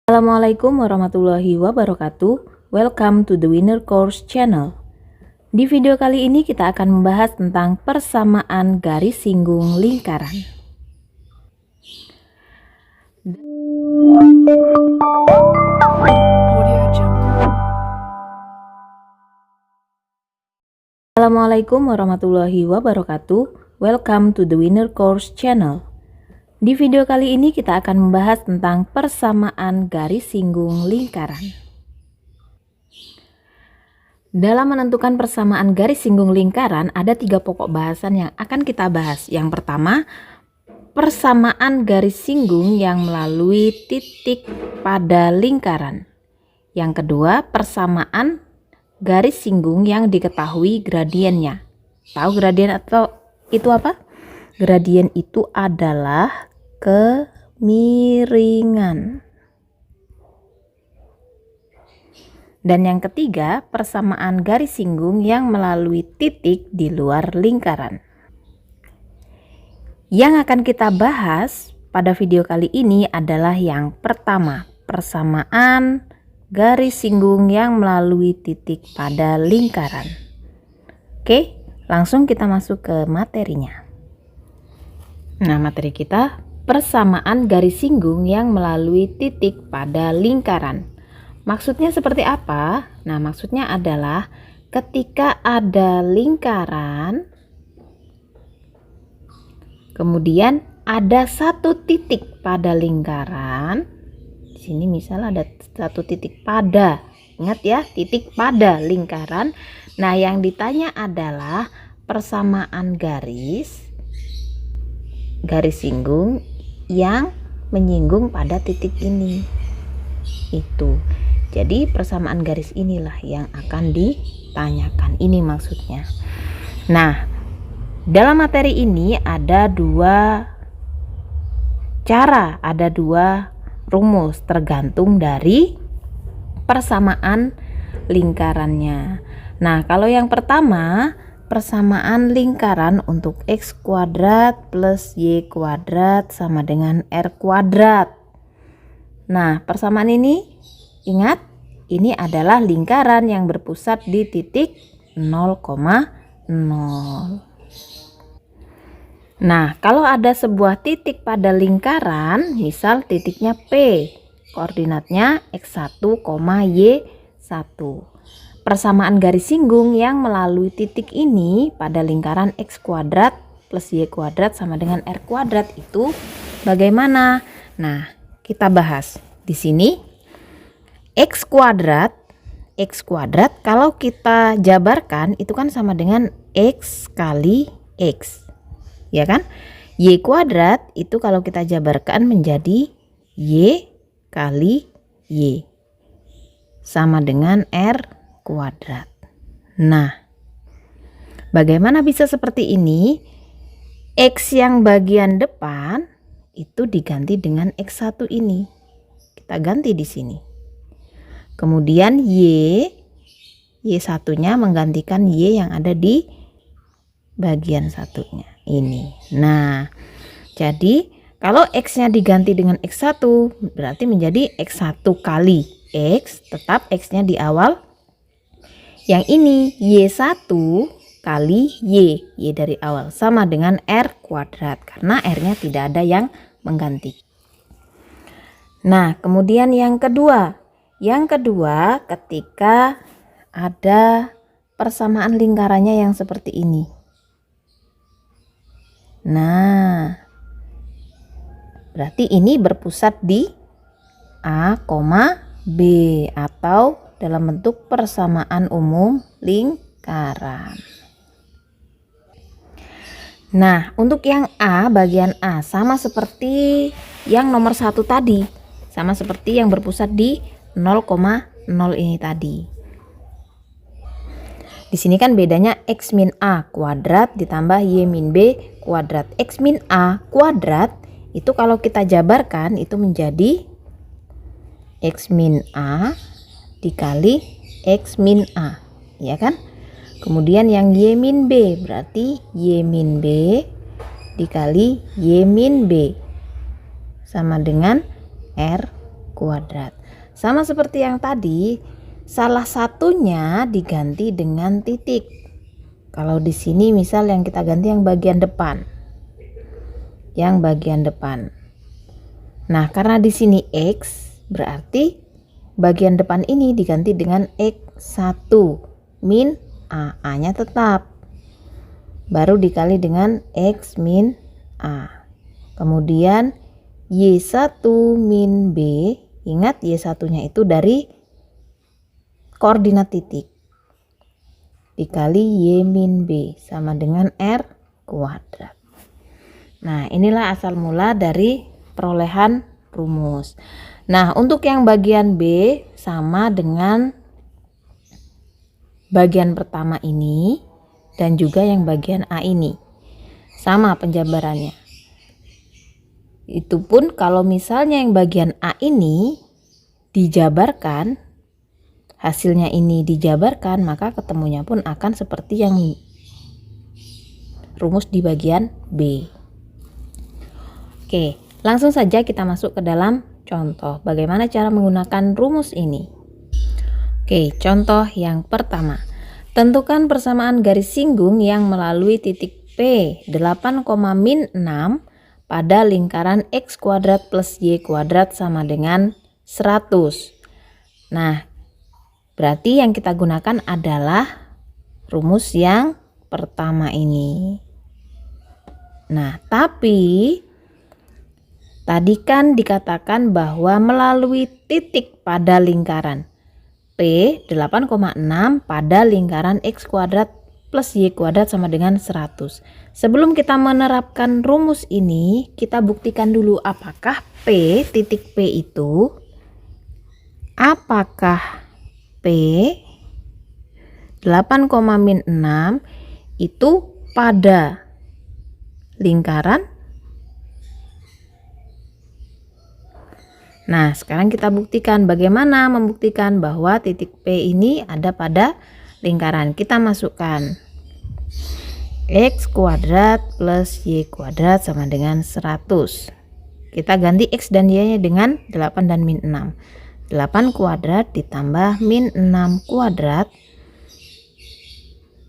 Assalamualaikum warahmatullahi wabarakatuh. Welcome to the Winner Course channel. Di video kali ini kita akan membahas tentang persamaan garis singgung lingkaran. Assalamualaikum warahmatullahi wabarakatuh. Welcome to the Winner Course channel. Di video kali ini kita akan membahas tentang persamaan garis singgung lingkaran. Dalam menentukan persamaan garis singgung lingkaran, ada 3 pokok bahasan yang akan kita bahas. Yang pertama, persamaan garis singgung yang melalui titik pada lingkaran. Yang kedua, persamaan garis singgung yang diketahui gradiennya. Tahu gradien atau itu apa? Gradien itu adalah kemiringan. Dan yang ketiga, persamaan garis singgung yang melalui titik di luar lingkaran. Yang akan kita bahas pada video kali ini adalah yang pertama, persamaan garis singgung yang melalui titik pada lingkaran. Oke, langsung kita masuk ke materinya. Nah, materi kita persamaan garis singgung yang melalui titik pada lingkaran. Maksudnya seperti apa? Nah, maksudnya adalah ketika ada lingkaran, kemudian ada satu titik pada lingkaran. Di sini misal ada satu titik pada. Ingat ya, titik pada lingkaran. Nah, yang ditanya adalah persamaan garis singgung yang menyinggung pada titik ini. Itu. Jadi persamaan garis inilah yang akan ditanyakan. Ini maksudnya. Nah, dalam materi ini ada 2 cara, ada 2 rumus tergantung dari persamaan lingkarannya. Nah, kalau yang pertama, persamaan lingkaran untuk x kuadrat plus y kuadrat sama dengan r kuadrat. Nah, persamaan ini ingat, ini adalah lingkaran yang berpusat di titik 0,0. Nah, kalau ada sebuah titik pada lingkaran, misal titiknya P, koordinatnya x1, y1. Persamaan garis singgung yang melalui titik ini pada lingkaran x kuadrat plus y kuadrat sama dengan r kuadrat itu bagaimana? Nah, kita bahas di sini. X kuadrat kalau kita jabarkan itu kan sama dengan x kali x. Ya kan? Y kuadrat itu kalau kita jabarkan menjadi y kali y sama dengan r kuadrat. Nah, bagaimana bisa seperti ini? X yang bagian depan itu diganti dengan x1 ini. Kita ganti di sini. Kemudian y1-nya menggantikan y yang ada di bagian satunya ini. Nah, jadi kalau x-nya diganti dengan x1 berarti menjadi x1 kali x, tetap x-nya di awal. Yang ini y1 kali y dari awal sama dengan r kuadrat karena r-nya tidak ada yang mengganti. Nah, kemudian yang kedua ketika ada persamaan lingkarannya yang seperti ini. Nah, berarti ini berpusat di A, B atau dalam bentuk persamaan umum lingkaran. Nah, untuk yang A, bagian A sama seperti yang nomor 1 tadi. Sama seperti yang berpusat di 0,0 ini tadi. Di sini kan bedanya x min a kuadrat ditambah y min b kuadrat. X min a kuadrat itu kalau kita jabarkan itu menjadi x min a dikali x min a, ya kan? Kemudian yang y min b berarti y min b dikali y min b sama dengan r kuadrat. Sama seperti yang tadi, salah satunya diganti dengan titik. Kalau di sini misal yang kita ganti yang bagian depan. Yang bagian depan. Nah, karena di sini X, berarti bagian depan ini diganti dengan X1 min A. A-nya tetap. Baru dikali dengan X min A. Kemudian Y1 min B. Ingat Y1-nya itu dari koordinat titik. Dikali Y min B sama dengan R kuadrat. Nah, inilah asal mula dari perolehan rumus. Nah, untuk yang bagian B sama dengan bagian pertama ini dan juga yang bagian A ini. Sama penjabarannya. Itu pun kalau misalnya yang bagian A ini dijabarkan, hasilnya ini dijabarkan, maka ketemunya pun akan seperti yang rumus di bagian B. Oke, langsung saja kita masuk ke dalam contoh. Bagaimana cara menggunakan rumus ini? Oke, contoh yang pertama. Tentukan persamaan garis singgung yang melalui titik P 8, min 6 pada lingkaran X kuadrat plus Y kuadrat sama dengan 100. Nah, berarti yang kita gunakan adalah rumus yang pertama ini. Nah, tapi tadi kan dikatakan bahwa melalui titik pada lingkaran P 8,6 pada lingkaran X kuadrat plus Y kuadrat sama dengan 100. Sebelum kita menerapkan rumus ini, kita buktikan dulu apakah P titik P itu, apakah P 8, min 6 itu pada lingkaran. Nah, sekarang kita buktikan. Bagaimana membuktikan bahwa titik P ini ada pada lingkaran? Kita masukkan X kuadrat plus Y kuadrat sama dengan 100. Kita ganti X dan Y nya dengan 8 dan min 6. 8 kuadrat ditambah min 6 kuadrat.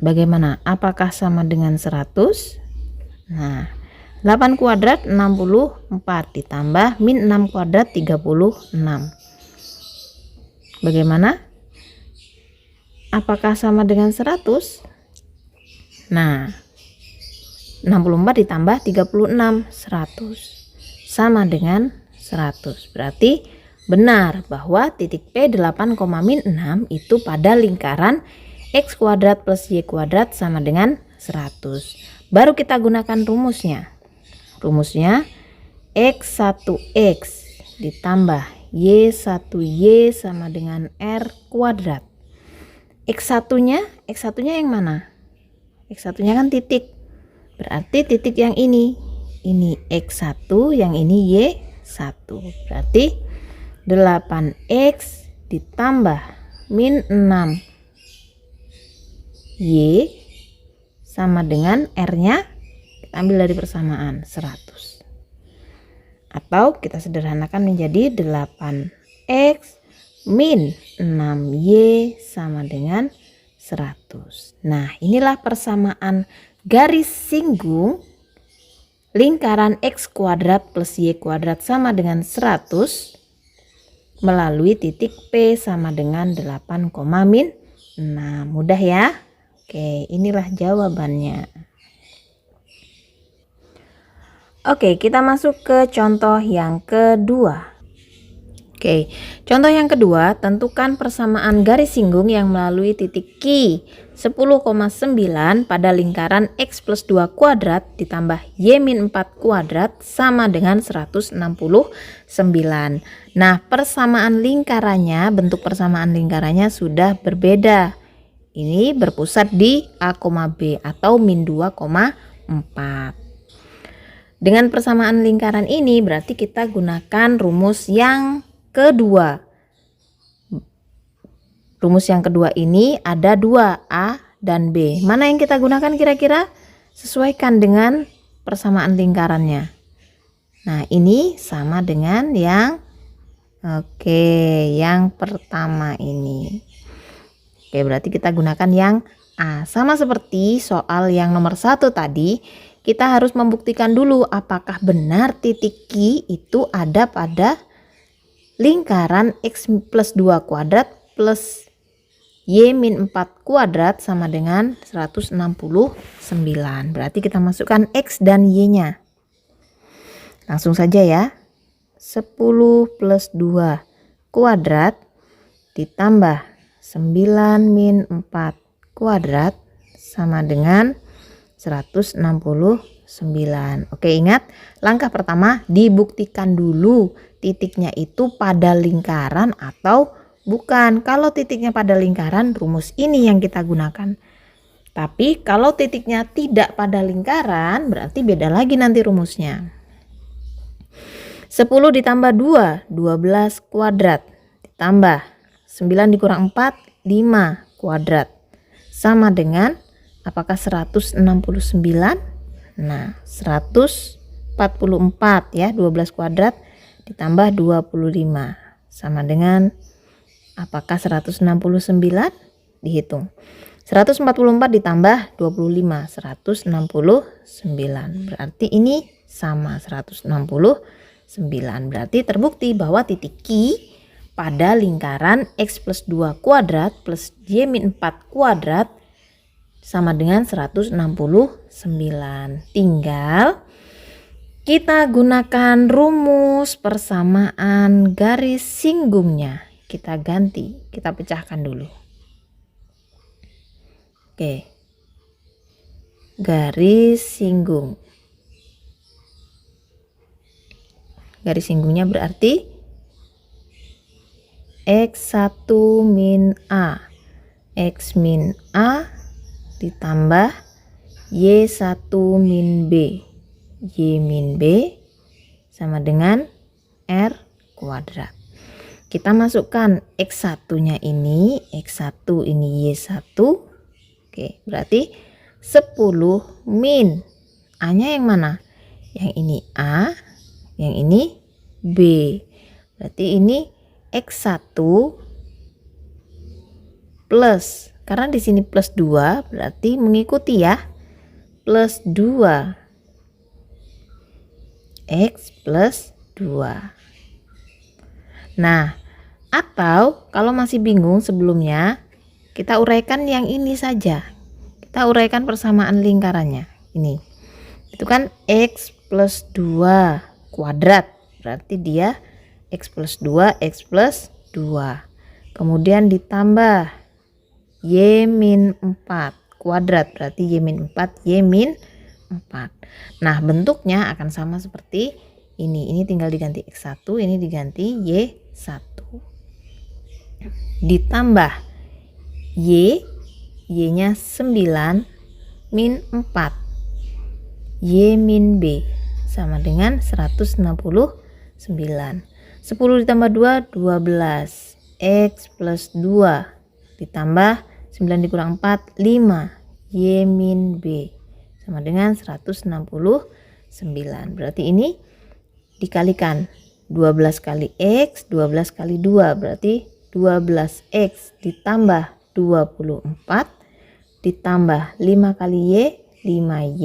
Bagaimana? Apakah sama dengan 100? Nah, 8 kuadrat 64 ditambah min 6 kuadrat 36. Bagaimana? Apakah sama dengan 100? Nah, 64 ditambah 36, 100. Sama dengan 100. Berarti benar bahwa titik P 8, min 6 itu pada lingkaran X kuadrat plus Y kuadrat sama dengan 100. Baru kita gunakan rumusnya. Rumusnya X1X ditambah Y1Y sama dengan R kuadrat. X1-nya yang mana? X1-nya kan titik. Berarti titik yang ini. Ini X1, yang ini Y1. Berarti 8X ditambah min 6 Y sama dengan R-nya kita ambil dari persamaan 100. Atau kita sederhanakan menjadi 8X min 6Y sama dengan 100. Nah, inilah persamaan garis singgung lingkaran X kuadrat plus Y kuadrat sama dengan 100 melalui titik P sama dengan 8, min 6. Mudah ya? Oke, inilah jawabannya. Oke, kita masuk ke contoh yang kedua. Oke, contoh yang kedua, tentukan persamaan garis singgung yang melalui titik Q 10,9 pada lingkaran X plus 2 kuadrat ditambah Y min 4 kuadrat sama dengan 169. Nah, persamaan lingkarannya, bentuk persamaan lingkarannya sudah berbeda. Ini berpusat di A, B atau min 2,4. Dengan persamaan lingkaran ini berarti kita gunakan rumus yang kedua. Rumus yang kedua ini ada 2, A dan B. Mana yang kita gunakan kira-kira? Sesuaikan dengan persamaan lingkarannya. Nah, ini sama dengan yang Oke, yang pertama ini. Oke, berarti kita gunakan yang A. Sama seperti soal yang nomor 1 tadi, kita harus membuktikan dulu apakah benar titik Q itu ada pada lingkaran X plus 2 kuadrat plus Y min 4 kuadrat sama dengan 169. Berarti kita masukkan X dan Y-nya. Langsung saja ya. 10 plus 2 kuadrat ditambah 9 min 4 kuadrat sama dengan 169. Oke, ingat langkah pertama dibuktikan dulu titiknya itu pada lingkaran atau bukan. Kalau titiknya pada lingkaran, rumus ini yang kita gunakan. Tapi kalau titiknya tidak pada lingkaran, berarti beda lagi nanti rumusnya. 10 ditambah 2, 12 kuadrat. Ditambah 9 dikurang 4, 5 kuadrat. Sama dengan, apakah 169? Nah, 144 ya, 12 kuadrat ditambah 25. Sama dengan, apakah 169? Dihitung. 144 ditambah 25, 169. Berarti ini sama 169. Berarti terbukti bahwa titik Q pada lingkaran X plus 2 kuadrat plus Y min 4 kuadrat sama dengan 169. Tinggal kita gunakan rumus persamaan garis singgungnya. Kita ganti, kita pecahkan dulu. Oke. Garis singgung. Garis singgungnya berarti X1 min A. X min A ditambah Y1 min B. Y min B sama dengan R kuadrat. Kita masukkan X1-nya ini, X1 ini Y1. Oke, berarti 10 min A-nya yang mana? Yang ini A, yang ini B. Berarti ini X1 plus, karena di sini plus 2 berarti mengikuti ya, plus 2 X plus 2. Nah, atau kalau masih bingung sebelumnya, kita uraikan yang ini saja. Kita uraikan persamaan lingkarannya. Ini. Itu kan X plus 2 kuadrat. Berarti dia X plus 2, X plus 2. Kemudian ditambah Y min 4 kuadrat. Berarti Y min 4, Y min 4. Nah, bentuknya akan sama seperti ini. Ini tinggal diganti X1, ini diganti Y1. Ditambah Y-nya 9 min 4. Y min B sama dengan 169. 10 ditambah 2, 12. X plus 2 ditambah 9 dikurang 4, 5. Y min B sama dengan 169. Berarti ini dikalikan 12 kali X, 12 kali 2. Berarti 12X ditambah 24 ditambah 5 kali Y, 5Y.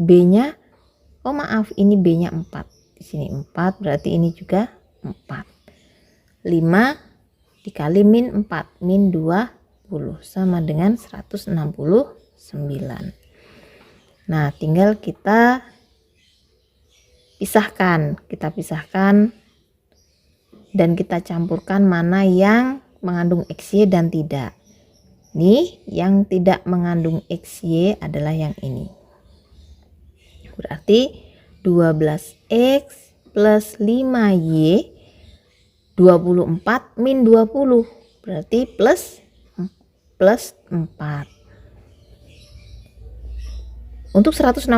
B-nya, oh maaf, ini B-nya 4. Di sini 4, berarti ini juga 4. 5 dikali min 4, min 20 sama dengan 169. Nah, tinggal kita pisahkan. Kita pisahkan dan kita campurkan mana yang mengandung XY dan tidak. Nih, yang tidak mengandung XY adalah yang ini. Berarti 12X plus 5Y 24 min 20. Berarti plus 4. Untuk 169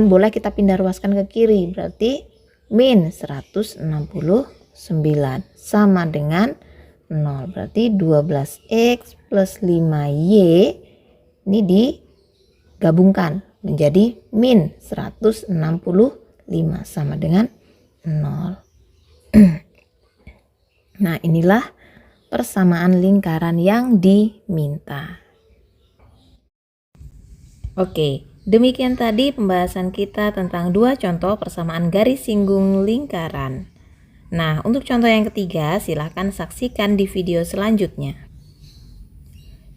boleh kita pindah ruaskan ke kiri. Berarti min 169 sama dengan 0. Berarti 12X plus 5Y ini digabungkan menjadi min 165 sama dengan 0. Nah, inilah persamaan lingkaran yang diminta. Oke, demikian tadi pembahasan kita tentang dua contoh persamaan garis singgung lingkaran. Nah, untuk contoh yang ketiga, silahkan saksikan di video selanjutnya.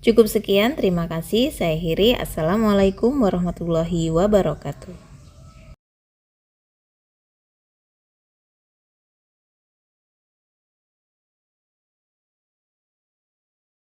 Cukup sekian, terima kasih. Saya akhiri. Assalamualaikum warahmatullahi wabarakatuh.